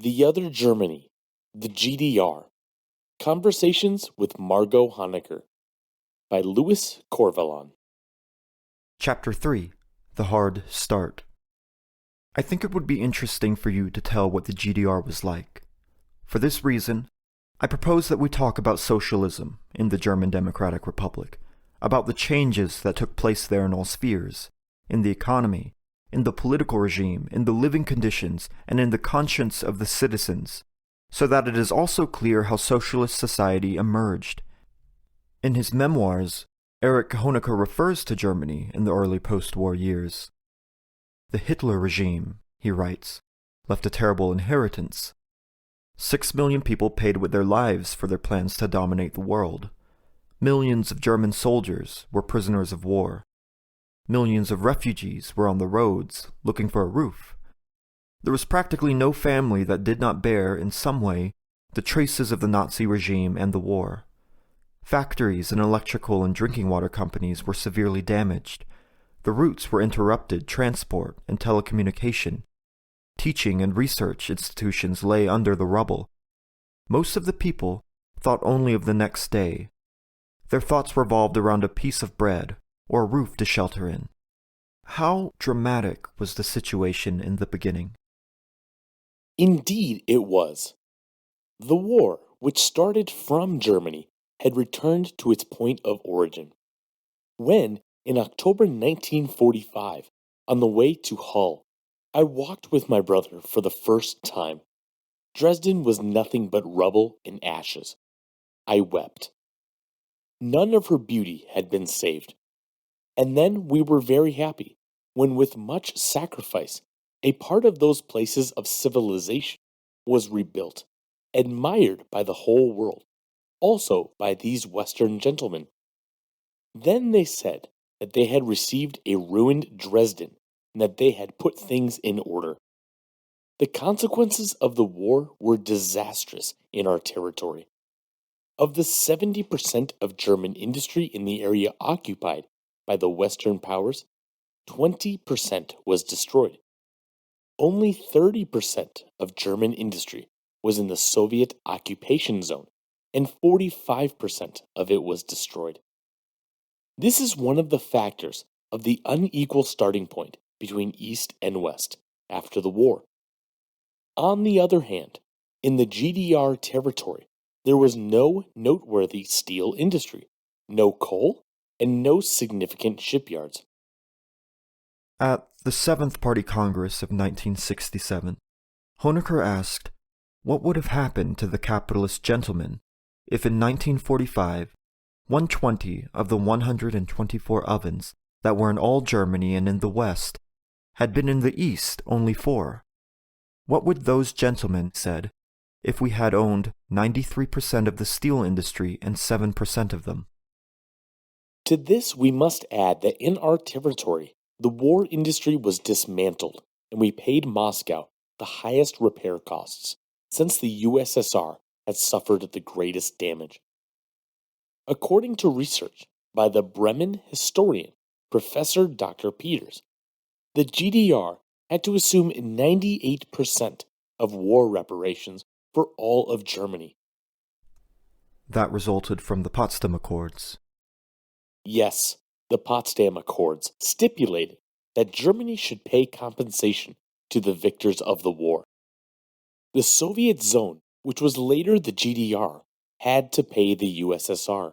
The Other Germany, the GDR. Conversations with Margot Honecker by Luis Corvalán. Chapter 3: The Hard Start. I think it would be interesting for you to tell what the GDR was like. For this reason, I propose that we talk about socialism in the German Democratic Republic, about the changes that took place there in all spheres, in the economy, in the political regime, in the living conditions, and in the conscience of the citizens, so that it is also clear how socialist society emerged. In his memoirs, Margot Honecker refers to Germany in the early post-war years. The Hitler regime, he writes, left a terrible inheritance. 6 million people paid with their lives for their plans to dominate the world. Millions of German soldiers were prisoners of war. Millions of refugees were on the roads, looking for a roof. There was practically no family that did not bear, in some way, the traces of the Nazi regime and the war. Factories and electrical and drinking water companies were severely damaged. The routes were interrupted, transport and telecommunication. Teaching and research institutions lay under the rubble. Most of the people thought only of the next day. Their thoughts revolved around a piece of bread or a roof to shelter in. How dramatic was the situation in the beginning? Indeed, it was. The war, which started from Germany, had returned to its point of origin. When, in October 1945, on the way to Hull, I walked with my brother for the first time. Dresden was nothing but rubble and ashes. I wept. None of her beauty had been saved. And then we were very happy when, with much sacrifice, a part of those places of civilization was rebuilt, admired by the whole world, also by these Western gentlemen. Then they said that they had received a ruined Dresden and that they had put things in order. The consequences of the war were disastrous in our territory. Of the 70% of German industry in the area occupied by the Western powers, 20% was destroyed. Only 30% of German industry was in the Soviet occupation zone, and 45% of it was destroyed. This is one of the factors of the unequal starting point between East and West after the war. On the other hand, in the GDR territory, there was no noteworthy steel industry, no coal, and no significant shipyards. At the Seventh Party Congress of 1967, Honecker asked what would have happened to the capitalist gentlemen if in 1945 120 of the 124 ovens that were in all Germany and in the West had been in the East only 4. What would those gentlemen said if we had owned 93% of the steel industry and 7% of them? To this we must add that in our territory, the war industry was dismantled, and we paid Moscow the highest repair costs since the USSR had suffered the greatest damage. According to research by the Bremen historian, Professor Dr. Peters, the GDR had to assume 98% of war reparations for all of Germany. That resulted from the Potsdam Accords. Yes, the Potsdam Accords stipulated that Germany should pay compensation to the victors of the war. The Soviet zone, which was later the GDR, had to pay the USSR.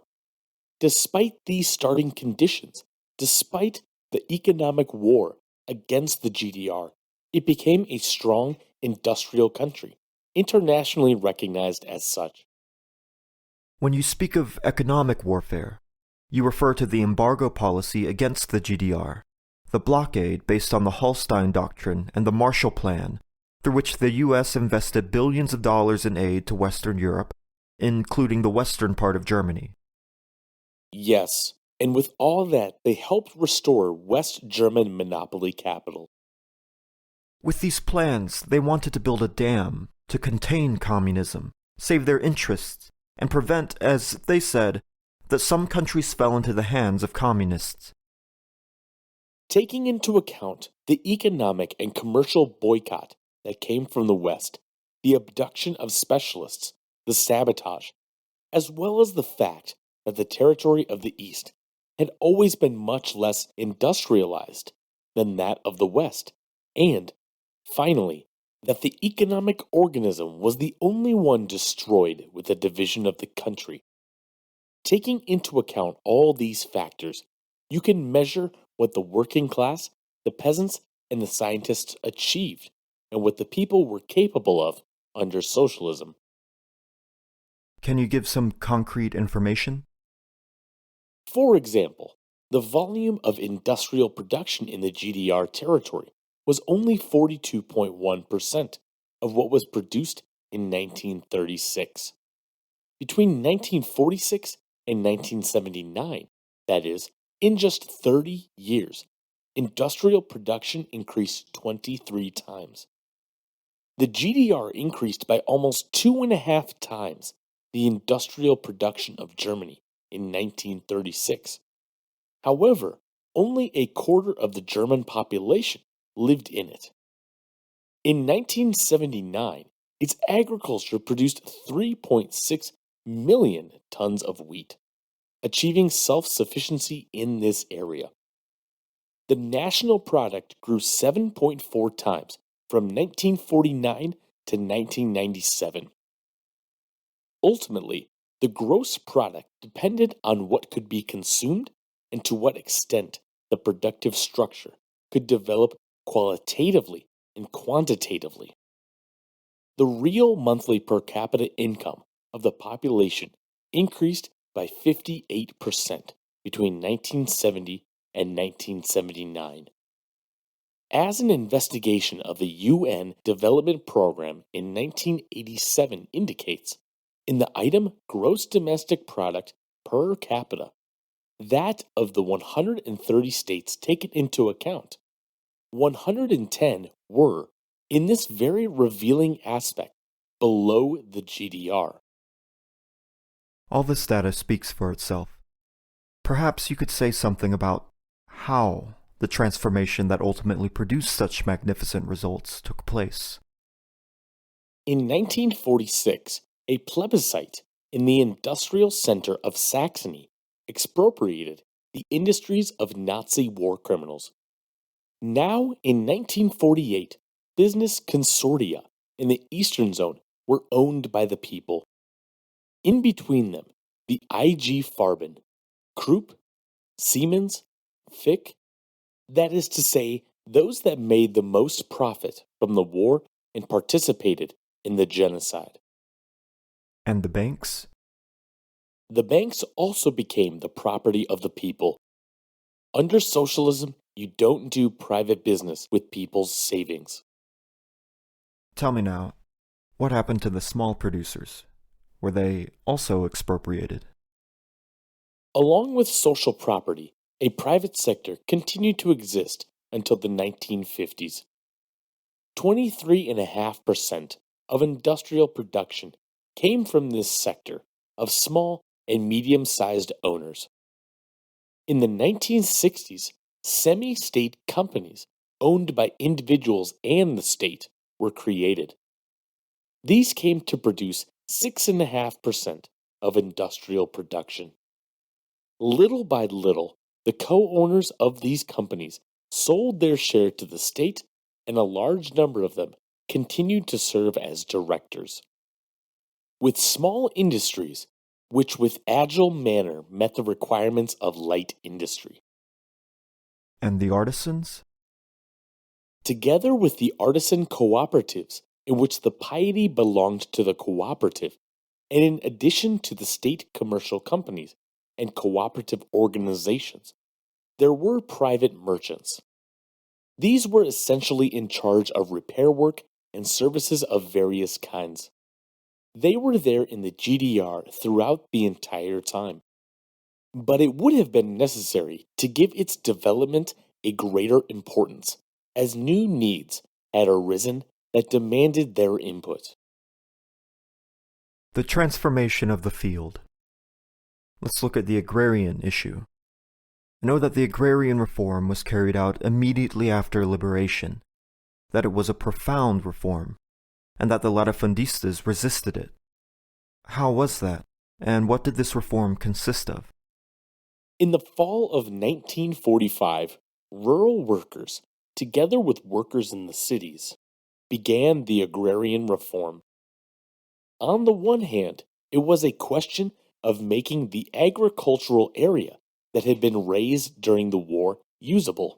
Despite these starting conditions, despite the economic war against the GDR, it became a strong industrial country, internationally recognized as such. When you speak of economic warfare, you refer to the embargo policy against the GDR, the blockade based on the Hallstein Doctrine and the Marshall Plan, through which the U.S. invested billions of dollars in aid to Western Europe, including the western part of Germany. Yes, and with all that, they helped restore West German monopoly capital. With these plans, they wanted to build a dam to contain communism, save their interests, and prevent, as they said, that some countries fell into the hands of communists. Taking into account the economic and commercial boycott that came from the West, the abduction of specialists, the sabotage, as well as the fact that the territory of the East had always been much less industrialized than that of the West, and, finally, that the economic organism was the only one destroyed with the division of the country. Taking into account all these factors, you can measure what the working class, the peasants, and the scientists achieved, and what the people were capable of under socialism. Can you give some concrete information? For example, the volume of industrial production in the GDR territory was only 42.1% of what was produced in 1936. Between 1946 and 1979, that is, in just 30 years, industrial production increased 23 times. The GDR increased by almost 2.5 times the industrial production of Germany in 1936. However, only a quarter of the German population lived in it. In 1979, its agriculture produced 3.6 million tons of wheat, achieving self-sufficiency in this area. The national product grew 7.4 times from 1949 to 1997. Ultimately, the gross product depended on what could be consumed and to what extent the productive structure could develop qualitatively and quantitatively. The real monthly per capita income of the population increased by 58% between 1970 and 1979. As an investigation of the UN Development Program in 1987 indicates, in the item gross domestic product per capita, that of the 130 states taken into account, 110 were, in this very revealing aspect, below the GDR. All this data speaks for itself. Perhaps you could say something about how the transformation that ultimately produced such magnificent results took place. In 1946, a plebiscite in the industrial center of Saxony expropriated the industries of Nazi war criminals. Now, in 1948, business consortia in the Eastern Zone were owned by the people. In between them, the IG Farben, Krupp, Siemens, Fick, that is to say, those that made the most profit from the war and participated in the genocide. And the banks? The banks also became the property of the people. Under socialism, you don't do private business with people's savings. Tell me now, what happened to the small producers? Were they also expropriated? Along with social property, a private sector continued to exist until the 1950s. 23.5% of industrial production came from this sector of small and medium-sized owners. In the 1960s, semi-state companies owned by individuals and the state were created. These came to produce 6.5% of industrial production. Little by little, the co-owners of these companies sold their share to the state, and a large number of them continued to serve as directors. With small industries, which with agile manner met the requirements of light industry. And the artisans? Together with the artisan cooperatives, in which the piety belonged to the cooperative, and in addition to the state commercial companies and cooperative organizations, there were private merchants. These were essentially in charge of repair work and services of various kinds. They were there in the GDR throughout the entire time. But it would have been necessary to give its development a greater importance, as new needs had arisen that demanded their input. The transformation of the field. Let's look at the agrarian issue. I know that the Agrarian Reform was carried out immediately after liberation, that it was a profound reform, and that the latifundistas resisted it. How was that, and what did this reform consist of? In the fall of 1945, rural workers, together with workers in the cities, began the Agrarian Reform. On the one hand, it was a question of making the agricultural area that had been raised during the war usable.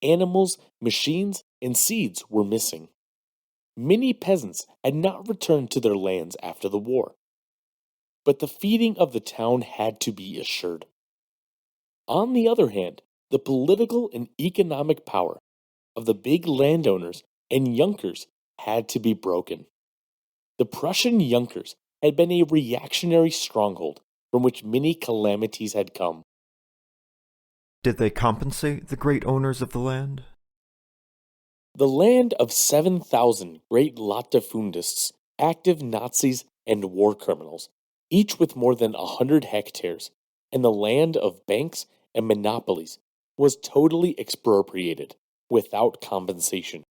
Animals, machines, and seeds were missing. Many peasants had not returned to their lands after the war. But the feeding of the town had to be assured. On the other hand, the political and economic power of the big landowners and Junkers had to be broken. The Prussian Junkers had been a reactionary stronghold from which many calamities had come. Did they compensate the great owners of the land? The land of 7,000 great latifundists, active Nazis, and war criminals, each with more than 100 hectares, and the land of banks and monopolies, was totally expropriated without compensation.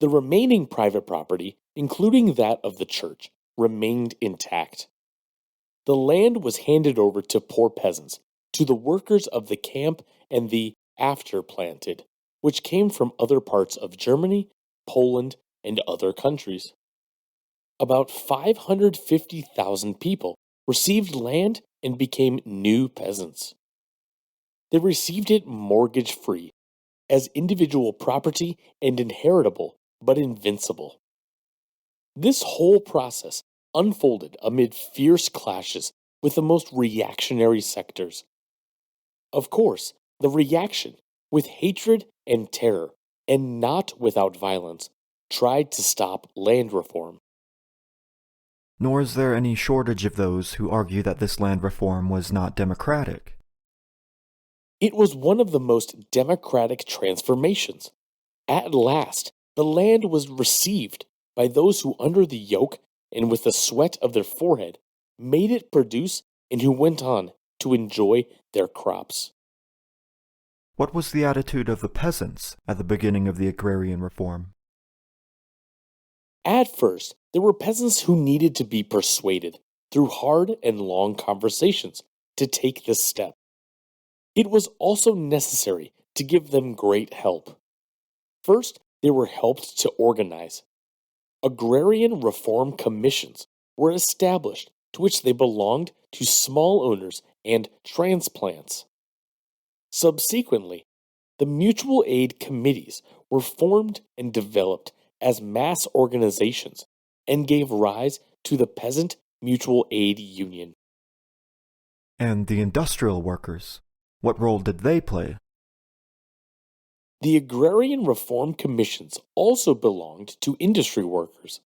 The remaining private property, including that of the church, remained intact. The land was handed over to poor peasants, to the workers of the camp and the after-planted, which came from other parts of Germany, Poland, and other countries. About 550,000 people received land and became new peasants. They received it mortgage-free, as individual property and inheritable but invincible. This whole process unfolded amid fierce clashes with the most reactionary sectors. Of course, the reaction, with hatred and terror, and not without violence, tried to stop land reform. Nor is there any shortage of those who argue that this land reform was not democratic. It was one of the most democratic transformations. At last, the land was received by those who, under the yoke and with the sweat of their forehead, made it produce and who went on to enjoy their crops. What was the attitude of the peasants at the beginning of the Agrarian Reform? At first, there were peasants who needed to be persuaded, through hard and long conversations, to take this step. It was also necessary to give them great help. First, they were helped to organize. Agrarian Reform Commissions were established to which they belonged to small owners and transplants. Subsequently, the mutual aid committees were formed and developed as mass organizations and gave rise to the Peasant Mutual Aid Union. And the industrial workers, what role did they play? The Agrarian Reform Commissions also belonged to industry workers.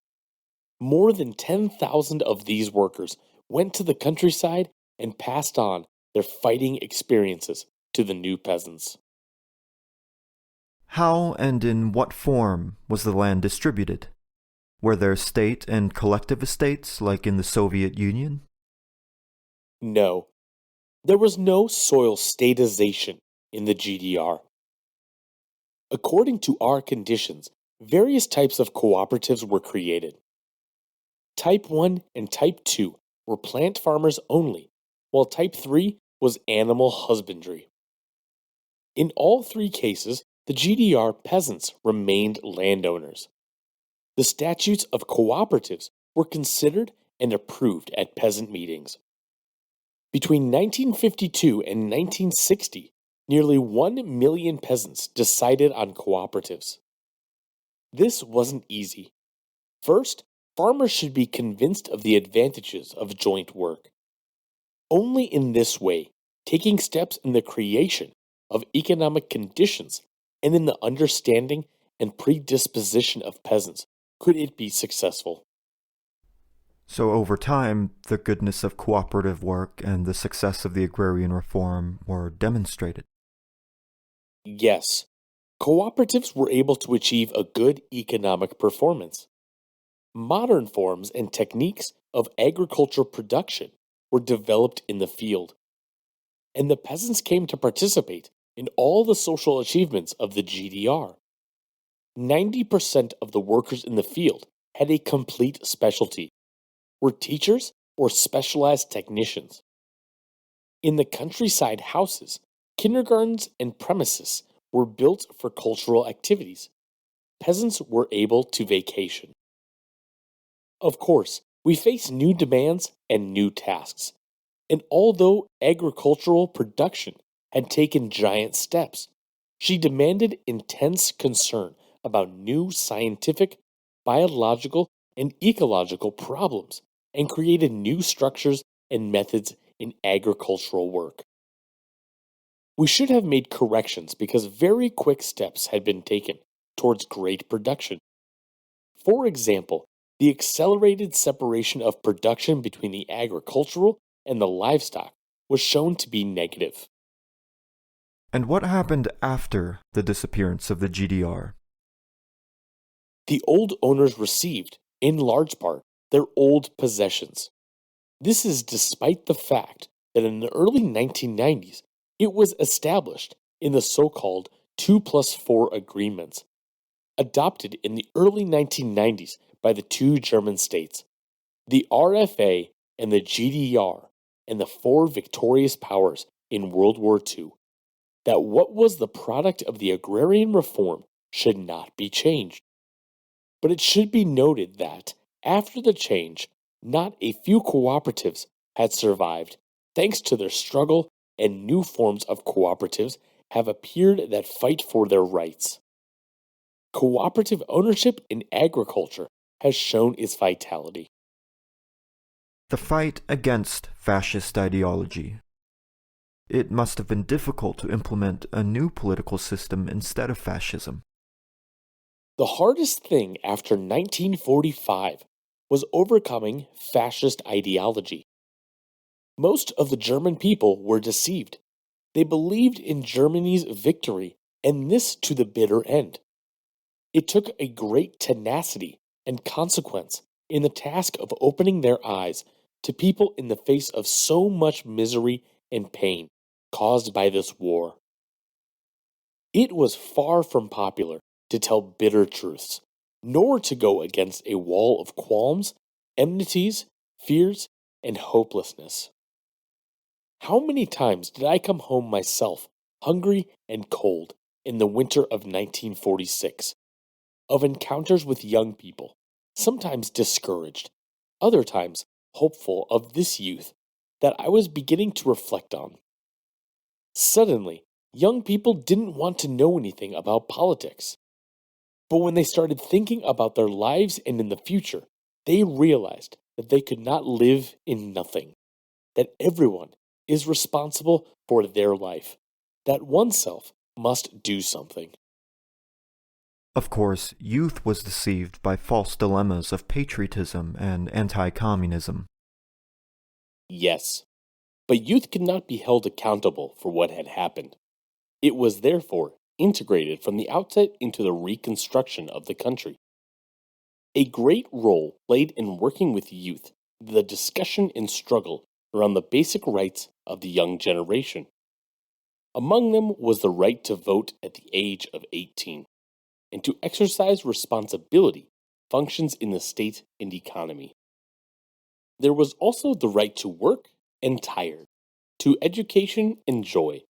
More than 10,000 of these workers went to the countryside and passed on their fighting experiences to the new peasants. How and in what form was the land distributed? Were there state and collective estates like in the Soviet Union? No, there was no soil statization in the GDR. According to our conditions, various types of cooperatives were created. Type 1 and Type 2 were plant farmers only, while Type 3 was animal husbandry. In all three cases, the GDR peasants remained landowners. The statutes of cooperatives were considered and approved at peasant meetings. Between 1952 and 1960, nearly 1 million peasants decided on cooperatives. This wasn't easy. First, farmers should be convinced of the advantages of joint work. Only in this way, taking steps in the creation of economic conditions and in the understanding and predisposition of peasants, could it be successful. So over time, the goodness of cooperative work and the success of the agrarian reform were demonstrated. Yes, cooperatives were able to achieve a good economic performance. Modern forms and techniques of agricultural production were developed in the field, and the peasants came to participate in all the social achievements of the GDR. 90% of the workers in the field had a complete specialty, were teachers or specialized technicians. In the countryside houses, kindergartens and premises were built for cultural activities. Peasants were able to vacation. Of course, we face new demands and new tasks. And although agricultural production had taken giant steps, she demanded intense concern about new scientific, biological, and ecological problems and created new structures and methods in agricultural work. We should have made corrections because very quick steps had been taken towards great production. For example, the accelerated separation of production between the agricultural and the livestock was shown to be negative. And what happened after the disappearance of the GDR? The old owners received, in large part, their old possessions. This is despite the fact that in the early 1990s, it was established in the so-called 2+4 agreements, adopted in the early 1990s by the two German states, the RFA and the GDR, and the four victorious powers in World War II, that what was the product of the Agrarian Reform should not be changed. But it should be noted that, after the change, not a few cooperatives had survived, thanks to their struggle, and new forms of cooperatives have appeared that fight for their rights. Cooperative ownership in agriculture has shown its vitality. The fight against fascist ideology. It must have been difficult to implement a new political system instead of fascism. The hardest thing after 1945 was overcoming fascist ideology. Most of the German people were deceived. They believed in Germany's victory, and this to the bitter end. It took a great tenacity and consequence in the task of opening their eyes to people in the face of so much misery and pain caused by this war. It was far from popular to tell bitter truths, nor to go against a wall of qualms, enmities, fears, and hopelessness. How many times did I come home myself, hungry and cold, in the winter of 1946? Of encounters with young people, sometimes discouraged, other times hopeful of this youth that I was beginning to reflect on. Suddenly, young people didn't want to know anything about politics. But when they started thinking about their lives and in the future, they realized that they could not live in nothing, that everyone is responsible for their life, that oneself must do something. Of course, youth was deceived by false dilemmas of patriotism and anti-communism. Yes, but youth could not be held accountable for what had happened. It was therefore integrated from the outset into the reconstruction of the country. A great role played in working with youth, the discussion and struggle around the basic rights of the young generation. Among them was the right to vote at the age of 18, and to exercise responsibility functions in the state and economy. There was also the right to work and tire, to education and joy,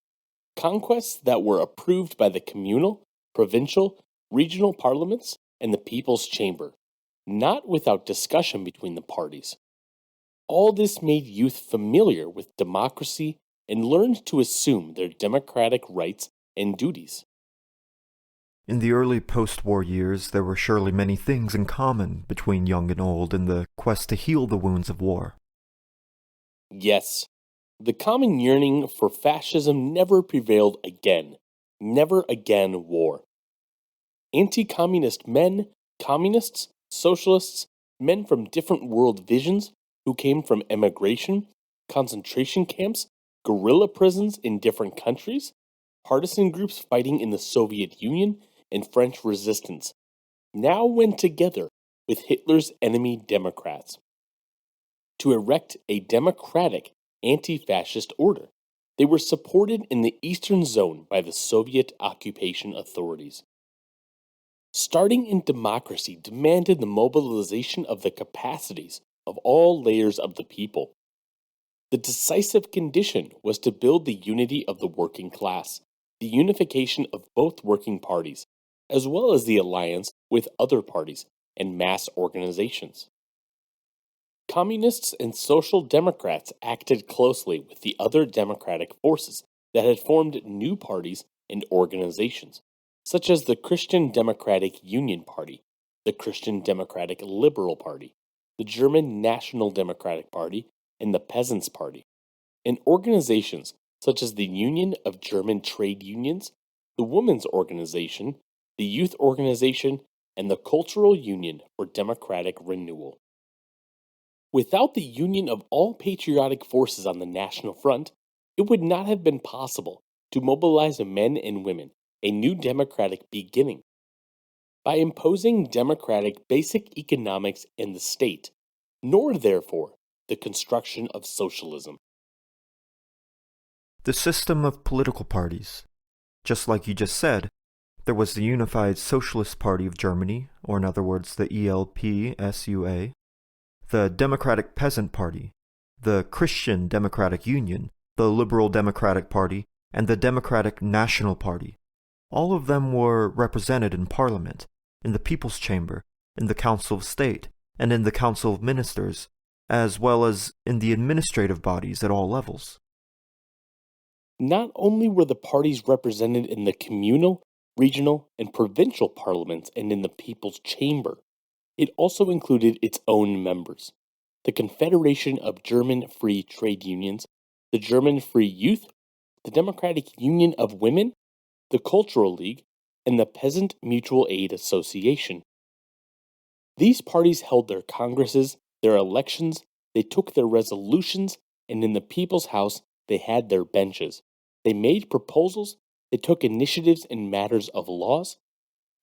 conquests that were approved by the communal, provincial, regional parliaments, and the People's Chamber, not without discussion between the parties. All this made youth familiar with democracy and learned to assume their democratic rights and duties. In the early post-war years, there were surely many things in common between young and old in the quest to heal the wounds of war. Yes, the common yearning for fascism never prevailed again. Never again war. Anti-communist men, communists, socialists, men from different world visions who came from emigration, concentration camps, guerrilla prisons in different countries, partisan groups fighting in the Soviet Union and French resistance, now went together with Hitler's enemy Democrats to erect a democratic anti-fascist order. They were supported in the Eastern Zone by the Soviet occupation authorities. Starting in democracy demanded the mobilization of the capacities of all layers of the people. The decisive condition was to build the unity of the working class, the unification of both working parties, as well as the alliance with other parties and mass organizations. Communists and Social Democrats acted closely with the other democratic forces that had formed new parties and organizations, such as the Christian Democratic Union Party, the Christian Democratic Liberal Party, the German National Democratic Party, and the Peasants' Party, and organizations such as the Union of German Trade Unions, the Women's Organization, the Youth Organization, and the Cultural Union for Democratic Renewal. Without the union of all patriotic forces on the National Front, it would not have been possible to mobilize men and women a new democratic beginning. By imposing democratic basic economics in the state, nor therefore the construction of socialism. The system of political parties. Just like you just said, there was the Unified Socialist Party of Germany, or in other words, the ELP-SUA, the Democratic Peasant Party, the Christian Democratic Union, the Liberal Democratic Party, and the Democratic National Party. All of them were represented in Parliament, in the People's Chamber, in the Council of State, and in the Council of Ministers, as well as in the administrative bodies at all levels. Not only were the parties represented in the communal, regional, and provincial parliaments and in the People's Chamber, it also included its own members, the Confederation of German Free Trade Unions, the German Free Youth, the Democratic Union of Women, the Cultural League, and the Peasant Mutual Aid Association. These parties held their congresses, their elections, they took their resolutions, and in the People's House they had their benches. They made proposals, they took initiatives in matters of laws,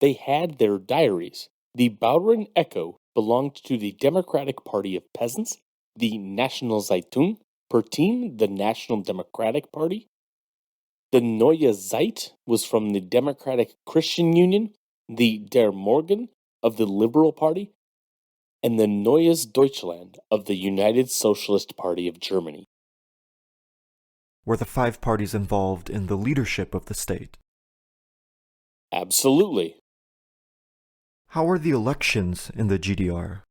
they had their diaries. The Bauern Echo belonged to the Democratic Party of Peasants, the National Zeitung, per team the National Democratic Party. The Neue Zeit was from the Democratic Christian Union, the Der Morgen of the Liberal Party, and the Neues Deutschland of the United Socialist Party of Germany. Were the 5 parties involved in the leadership of the state? Absolutely. How were the elections in the GDR?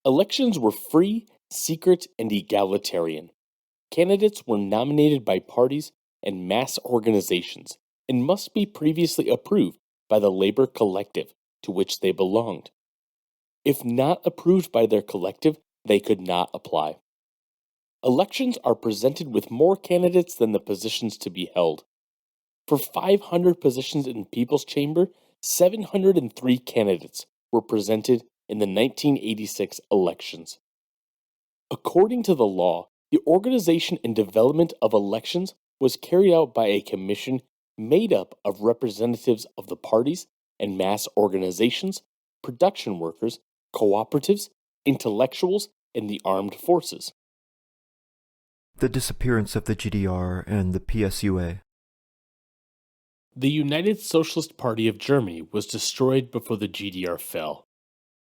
Elections were free, secret, and egalitarian. Candidates were nominated by parties and mass organizations and must be previously approved by the labor collective to which they belonged. If not approved by their collective, they could not apply. Elections are presented with more candidates than the positions to be held. For 500 positions in the People's Chamber, 703 candidates were presented in the 1986 elections. According to the law, the organization and development of elections was carried out by a commission made up of representatives of the parties and mass organizations, production workers, cooperatives, intellectuals, and the armed forces. The disappearance of the GDR and the PSUA. The United Socialist Party of Germany was destroyed before the GDR fell.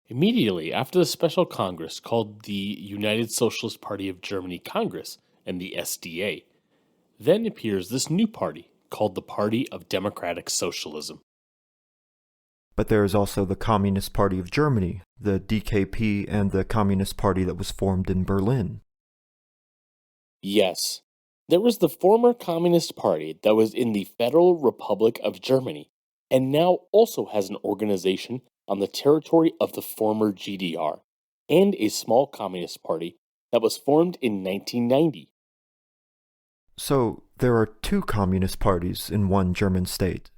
Immediately after the Special Congress called the United Socialist Party of Germany Congress and the SDA, then appears this new party called the Party of Democratic Socialism. But there is also the Communist Party of Germany, the DKP, and the Communist Party that was formed in Berlin. Yes, there was the former Communist Party that was in the Federal Republic of Germany and now also has an organization on the territory of the former GDR, and a small Communist Party that was formed in 1990. So, there are 2 communist parties in one German state.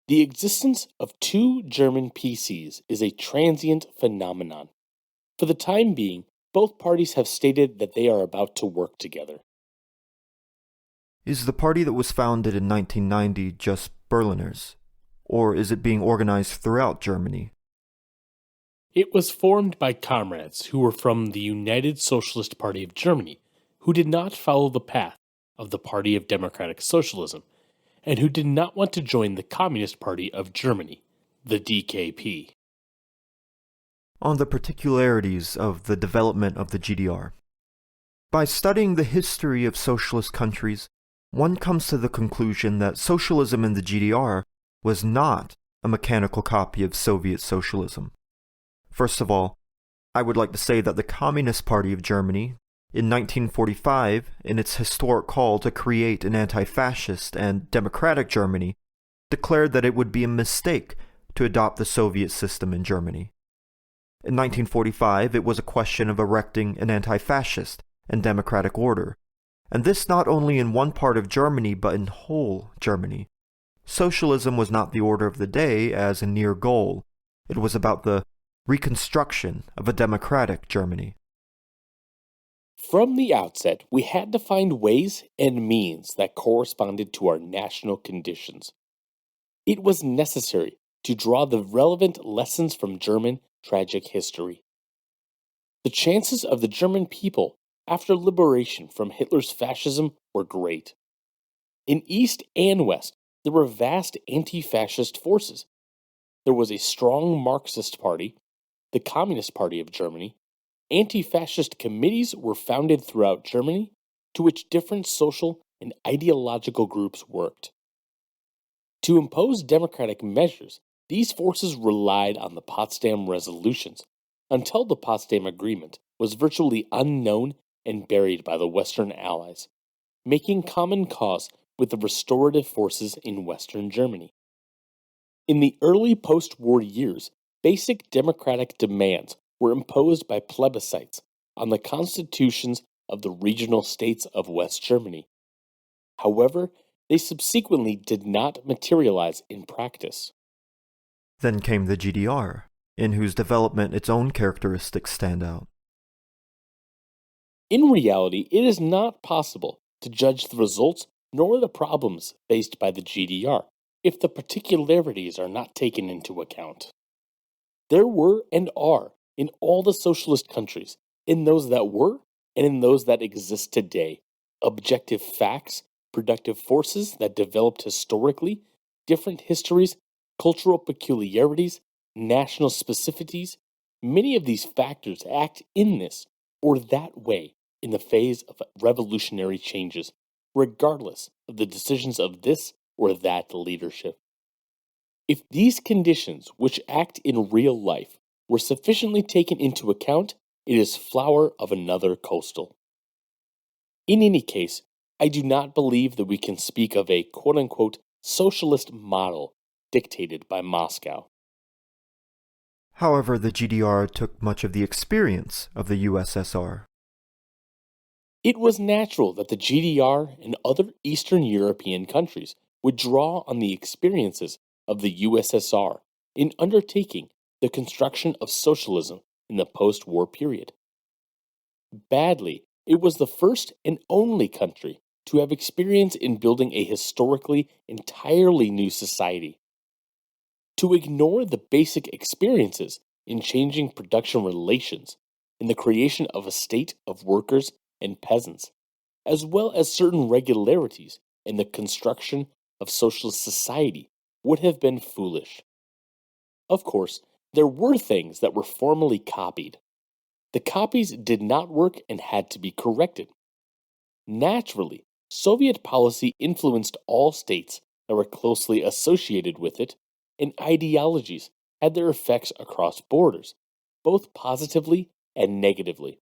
The existence of 2 German PCs is a transient phenomenon. For the time being, both parties have stated that they are about to work together. Is the party that was founded in 1990 just Berliners? Or is it being organized throughout Germany? It was formed by comrades who were from the United Socialist Party of Germany, who did not follow the path of the Party of Democratic Socialism, and who did not want to join the Communist Party of Germany, the DKP. On the particularities of the development of the GDR. By studying the history of socialist countries, one comes to the conclusion that socialism in the GDR was not a mechanical copy of Soviet socialism. First of all, I would like to say that the Communist Party of Germany, in 1945, in its historic call to create an anti-fascist and democratic Germany, declared that it would be a mistake to adopt the Soviet system in Germany. In 1945, it was a question of erecting an anti-fascist and democratic order, and this not only in one part of Germany but in whole Germany. Socialism was not the order of the day as a near goal. It was about the reconstruction of a democratic Germany. From the outset, we had to find ways and means that corresponded to our national conditions. It was necessary to draw the relevant lessons from German tragic history. The chances of the German people after liberation from Hitler's fascism were great. In East and West, there were vast anti-fascist forces. There was a strong Marxist party, the Communist Party of Germany. Anti-fascist committees were founded throughout Germany, to which different social and ideological groups worked. To impose democratic measures, these forces relied on the Potsdam resolutions, until the Potsdam Agreement was virtually unknown and buried by the Western Allies, making common cause with the restorative forces in Western Germany. In the early post-war years, basic democratic demands were imposed by plebiscites on the constitutions of the regional states of West Germany. However, they subsequently did not materialize in practice. Then came the GDR, in whose development its own characteristics stand out. In reality, it is not possible to judge the results nor the problems faced by the GDR if the particularities are not taken into account. There were and are, in all the socialist countries, in those that were and in those that exist today, objective facts, productive forces that developed historically, different histories, cultural peculiarities, national specificities. Many of these factors act in this or that way in the phase of revolutionary changes, regardless of the decisions of this or that leadership. If these conditions, which act in real life, were sufficiently taken into account, it is flower of another coastal. In any case, I do not believe that we can speak of a quote-unquote socialist model dictated by Moscow. However, the GDR took much of the experience of the USSR. It was natural that the GDR and other Eastern European countries would draw on the experiences of the USSR in undertaking the construction of socialism in the post-war period. Badly, it was the first and only country to have experience in building a historically entirely new society. To ignore the basic experiences in changing production relations, in the creation of a state of workers and peasants, as well as certain regularities in the construction of socialist society, would have been foolish. Of course, there were things that were formally copied. The copies did not work and had to be corrected. Naturally, Soviet policy influenced all states that were closely associated with it, and ideologies had their effects across borders, both positively and negatively.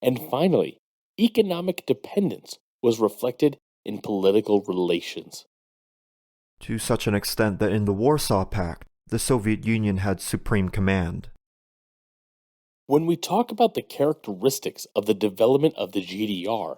And finally, economic dependence was reflected in political relations. To such an extent that in the Warsaw Pact, the Soviet Union had supreme command. When we talk about the characteristics of the development of the GDR,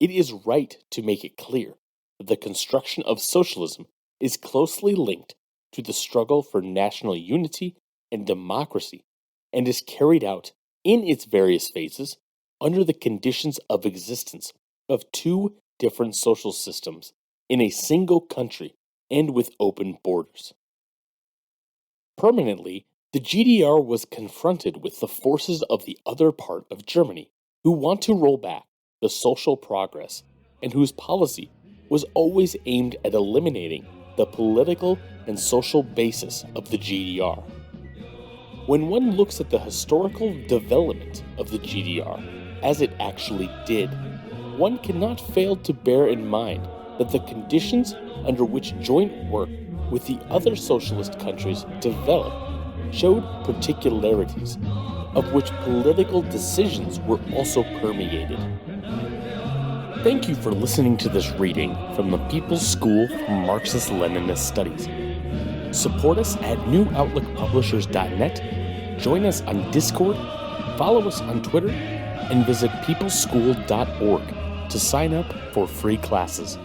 it is right to make it clear that the construction of socialism is closely linked to the struggle for national unity and democracy, and is carried out in its various phases under the conditions of existence of two different social systems in a single country and with open borders. Permanently, the GDR was confronted with the forces of the other part of Germany who want to roll back the social progress and whose policy was always aimed at eliminating the political and social basis of the GDR. When one looks at the historical development of the GDR, as it actually did, one cannot fail to bear in mind that the conditions under which joint work with the other socialist countries developed showed particularities, of which political decisions were also permeated. Thank you for listening to this reading from the People's School for Marxist-Leninist Studies. Support us at newoutlookpublishers.net, join us on Discord, follow us on Twitter, and visit peopleschool.org to sign up for free classes.